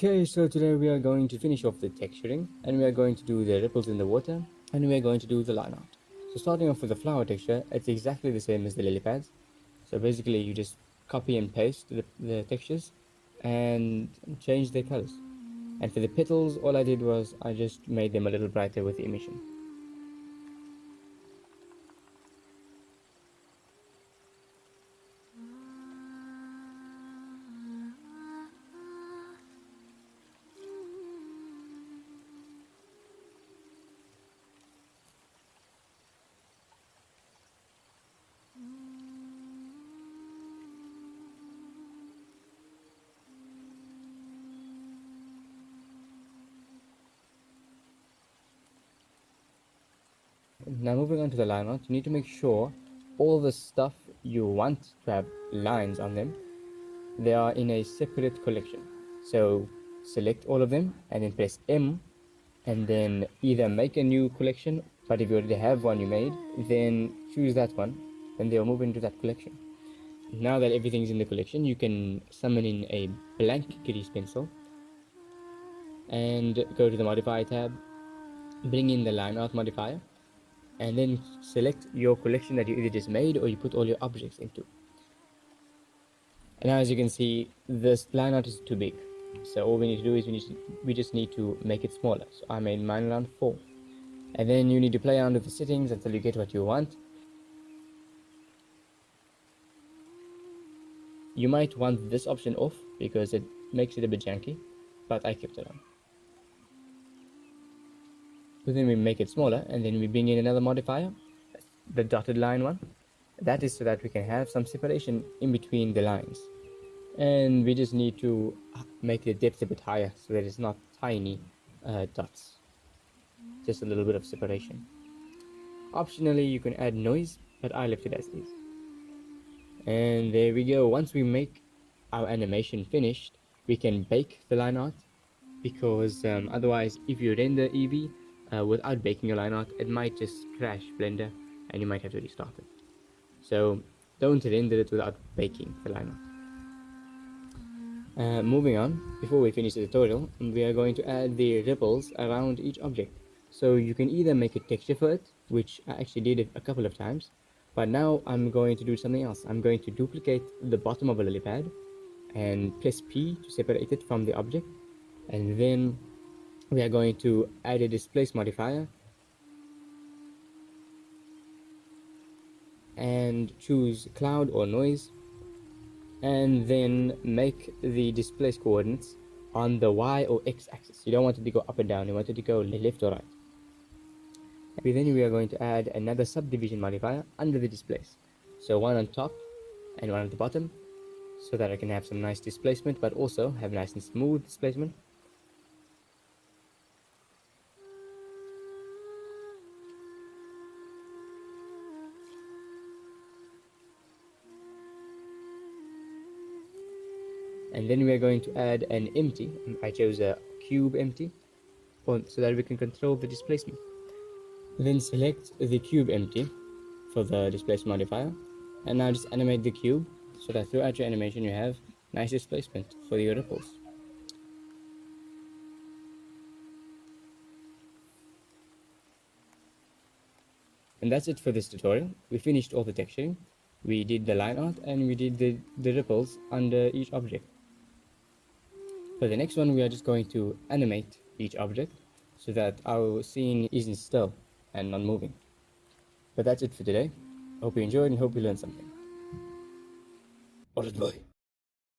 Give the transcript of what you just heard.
Okay, so today we are going to finish off the texturing, and we are going to do the ripples in the water, and we are going to do the line art. So starting off with the flower texture, it's exactly the same as the lily pads. So basically you just copy and paste the textures and change their colors. And for the petals, all I did was I just made them a little brighter with the emission. Now moving on to the line art, you need to make sure all the stuff you want to have lines on them, they are in a separate collection. So select all of them and then press M, and then either make a new collection, but if you already have one you made, then choose that one, then they'll move into that collection. Now that everything's in the collection, you can summon in a blank grease pencil and go to the modify tab, bring in the line art modifier, and then select your collection that you either just made or you put all your objects into. And now as you can see, this line art is too big. So all we need to do is we just need to make it smaller. So I made mine around 4. And then you need to play around with the settings until you get what you want. You might want this option off because it makes it a bit janky, but I kept it on. So then we make it smaller, and then we bring in another modifier, the dotted line one. That is so that we can have some separation in between the lines. And we just need to make the depth a bit higher so that it's not tiny dots, just a little bit of separation. Optionally you can add noise, but I left it as is. And there we go. Once we make our animation finished, we can bake the line art, because otherwise if you render Eevee without baking your line art, it might just crash Blender and you might have to restart it. So don't render it without baking the line art. Moving on, before we finish the tutorial, we are going to add the ripples around each object. So you can either make a texture for it, which I actually did a couple of times, but now I'm going to do something else. I'm going to duplicate the bottom of a lily pad and press P to separate it from the object, and then we are going to add a displace modifier and choose cloud or noise, and then make the displace coordinates on the Y or X axis. You don't want it to go up and down, you want it to go left or right. And then we are going to add another subdivision modifier under the displace. So one on top and one at the bottom, so that I can have some nice displacement, but also have nice and smooth displacement. And then we are going to add an empty. I chose a cube empty, so that we can control the displacement. Then select the cube empty for the displacement modifier, and now just animate the cube so that throughout your animation you have nice displacement for your ripples. And that's it for this tutorial. We finished all the texturing, we did the line art, and we did the ripples under each object. For the next one, we are just going to animate each object so that our scene isn't still and not moving. But that's it for today. Hope you enjoyed and hope you learned something. Alright, bye.